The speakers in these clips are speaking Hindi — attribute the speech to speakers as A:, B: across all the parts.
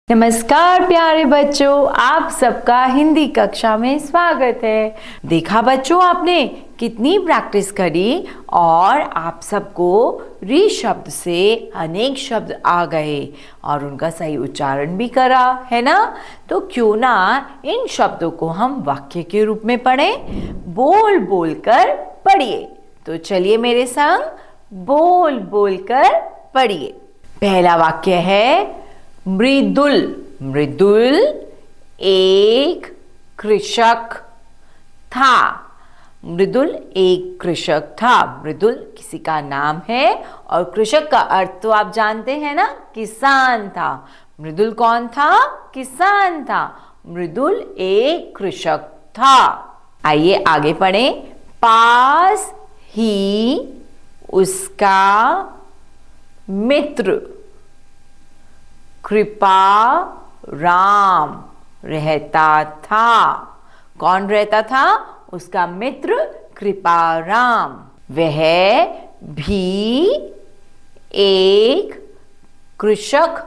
A: नमस्कार प्यारे बच्चों, आप सबका हिंदी कक्षा में स्वागत है। देखा बच्चों, आपने कितनी प्रैक्टिस करी और आप सबको री शब्द से अनेक शब्द आ गए और उनका सही उच्चारण भी करा है ना। तो क्यों ना इन शब्दों को हम वाक्य के रूप में पढ़ें। बोल बोल कर पढ़िए। तो चलिए मेरे संग बोल बोल कर पढ़िए। पहला वाक्य है मृदुल। मृदुल एक कृषक था। मृदुल एक कृषक था। मृदुल किसी का नाम है और कृषक का अर्थ तो आप जानते हैं ना, किसान था। मृदुल कौन था? किसान था। मृदुल एक कृषक था। आइए आगे पढ़ें। पास ही उसका मित्र कृपा राम रहता था। कौन रहता था? उसका मित्र कृपा राम। वह भी एक कृषक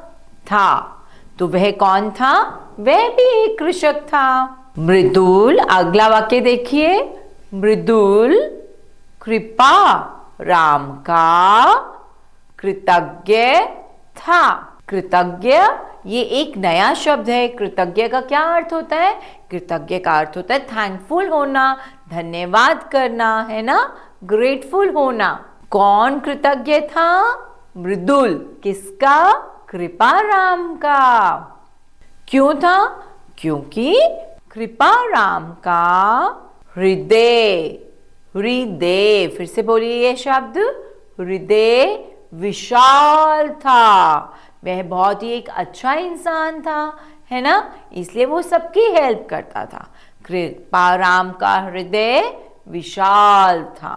A: था। तो वह कौन था? वह भी एक कृषक था। मृदुल, अगला वाक्य देखिए। मृदुल कृपा राम का कृतज्ञ था। कृतज्ञ ये एक नया शब्द है। कृतज्ञ का क्या अर्थ होता है? कृतज्ञ का अर्थ होता है थैंकफुल होना, धन्यवाद करना, है ना, ग्रेटफुल होना। कौन कृतज्ञ था? मृदुल। किसका? कृपा राम का। क्यों था? क्योंकि कृपा राम का हृदय, हृदय, फिर से बोलिए ये शब्द, हृदय विशाल था। वह बहुत ही एक अच्छा इंसान था, है ना, इसलिए वो सबकी हेल्प करता था। कृपा राम का हृदय विशाल था।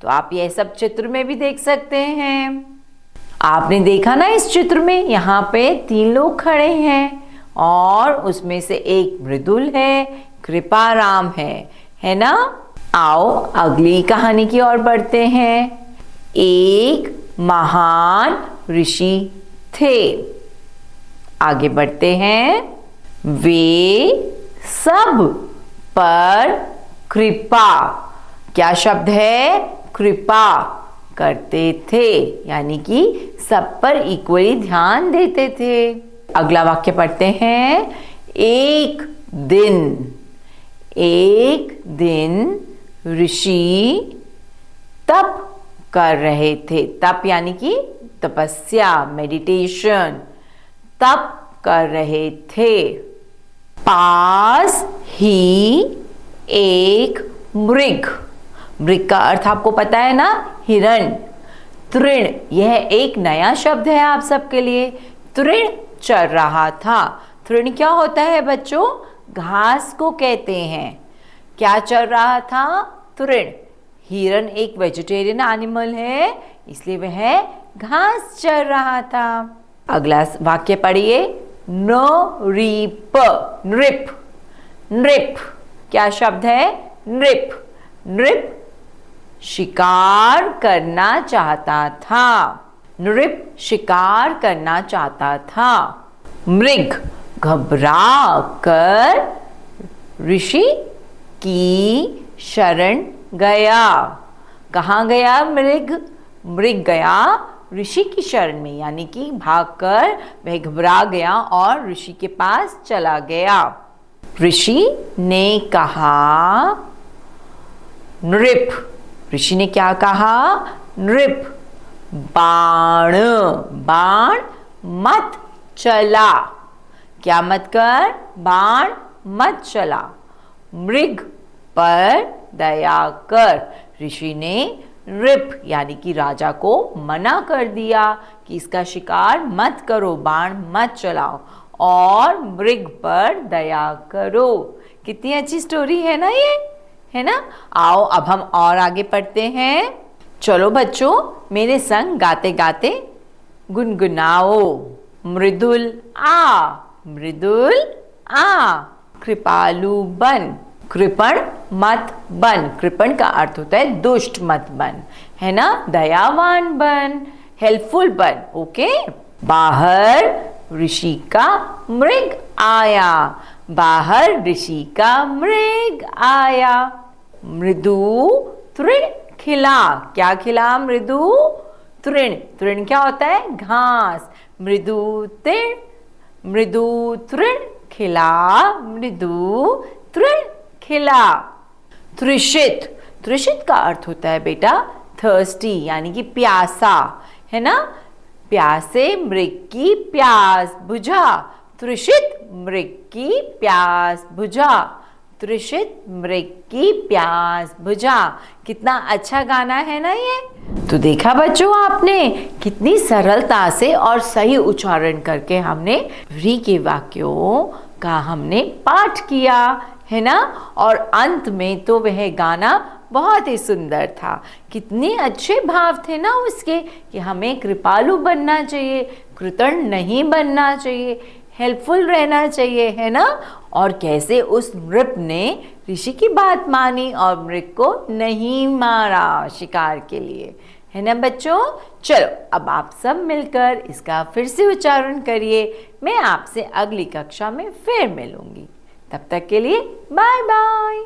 A: तो आप यह सब चित्र में भी देख सकते हैं। आपने देखा ना इस चित्र में, यहाँ पे 3 लोग खड़े हैं और उसमें से एक मृदुल है, कृपा राम है ना। आओ अगली कहानी की ओर बढ़ते हैं। एक महान ऋषि थे। आगे बढ़ते हैं। वे सब पर कृपा, क्या शब्द है? कृपा करते थे, यानी कि सब पर इक्वली ध्यान देते थे। अगला वाक्य पढ़ते हैं। एक दिन ऋषि तप कर रहे थे। तप यानी कि तपस्या, मेडिटेशन, तप कर रहे थे। पास ही एक मृग, मृग का अर्थ आपको पता है ना, हिरण। तृण, यह एक नया शब्द है आप सबके लिए। तृण चर रहा था। तृण क्या होता है बच्चों? घास को कहते हैं। क्या चर रहा था? तृण। हिरण एक वेजिटेरियन एनिमल है, इसलिए वह घास चर रहा था। अगला वाक्य पढ़िए। नृप, नृप, नृप, क्या शब्द है? नृप। नृप शिकार करना चाहता था। नृप शिकार करना चाहता था। मृग घबरा कर ऋषि की शरण गया। कहाँ गया मृग? मृग गया ऋषि की शरण में, यानी कि भागकर वह घबरा गया और ऋषि के पास चला गया। ऋषि ने कहा, नृप, ऋषि ने क्या कहा? नृप बाण, बाण मत चला। क्या मत कर? बाण मत चला। मृग पर दया कर। ऋषि ने नृप यानी कि राजा को मना कर दिया कि इसका शिकार मत करो, बाण मत चलाओ और मृग पर दया करो। कितनी अच्छी स्टोरी है ना ये, है ना। आओ अब हम और आगे पढ़ते हैं। चलो बच्चों, मेरे संग गाते गाते गुनगुनाओ। मृदुल आ, मृदुल आ, कृपालु बन, कृपण मत बन। कृपण का अर्थ होता है दुष्ट मत बन, है ना। दयावान बन, हेल्पफुल बन। ओके। बाहर ऋषि का मृग आया, बाहर ऋषि का मृग आया। मृदु तृण खिला, क्या खिला? मृदु तृण। तृण क्या होता है? घास। मृदु तृण खिला, मृदु तृण खिला। तृषित, तृषित का अर्थ होता है बेटा थर्स्टी, यानी कि प्यासा, है ना। प्यासे मृग की प्यास बुझा, तृषित मृग की प्यास बुझा, तृषित मृग की प्यास बुझा। कितना अच्छा गाना है ना ये। तो देखा बच्चों आपने, कितनी सरलता से और सही उच्चारण करके हमने री के वाक्यों का हमने पाठ किया, है ना। और अंत में तो वह गाना बहुत ही सुंदर था। कितने अच्छे भाव थे ना उसके, कि हमें कृपालु बनना चाहिए, कृतज्ञ नहीं बनना चाहिए, हेल्पफुल रहना चाहिए, है ना। और कैसे उस नृप ने ऋषि की बात मानी और मृग को नहीं मारा शिकार के लिए, है ना बच्चों। चलो अब आप सब मिलकर इसका फिर से उच्चारण करिए। मैं आपसे अगली कक्षा में फिर मिलूंगी। तब तक के लिए बाय बाय।